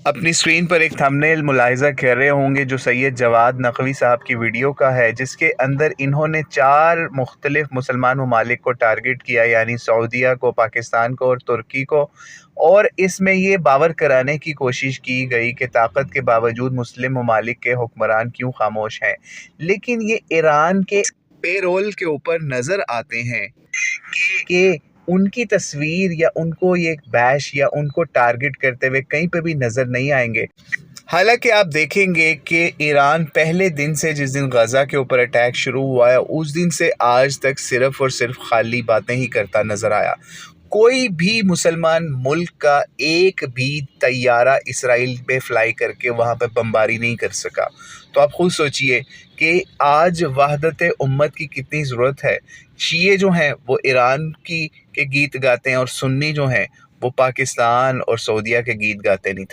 اپنی اسکرین پر ایک تھمبنیل ملاحظہ کر رہے ہوں گے جو سید جواد نقوی صاحب کی ویڈیو کا ہے، جس کے اندر انہوں نے 4 مختلف مسلمان ممالک کو ٹارگٹ کیا، یعنی سعودیہ کو، پاکستان کو اور ترکی کو، اور اس میں یہ باور کرانے کی کوشش کی گئی کہ طاقت کے باوجود مسلم ممالک کے حکمران کیوں خاموش ہیں، لیکن یہ ایران کے پے رول کے اوپر نظر آتے ہیں کہ ان کی تصویر یا ان کو یہ بیش یا ان کو ٹارگٹ کرتے ہوئے کہیں پہ بھی نظر نہیں آئیں گے۔ حالانکہ آپ دیکھیں گے کہ ایران پہلے دن سے، جس دن غزہ کے اوپر اٹیک شروع ہوا ہے، اس دن سے آج تک صرف اور صرف خالی باتیں ہی کرتا نظر آیا۔ کوئی بھی مسلمان ملک کا ایک بھی طیارہ اسرائیل پہ فلائی کر کے وہاں پہ بمباری نہیں کر سکا۔ تو آپ خود سوچئے کہ آج وحدت امت کی کتنی ضرورت ہے۔ شیعہ جو ہیں وہ ایران کے گیت گاتے ہیں، اور سنی جو ہیں وہ پاکستان اور سعودیہ کے گیت گاتے نہیں تھے۔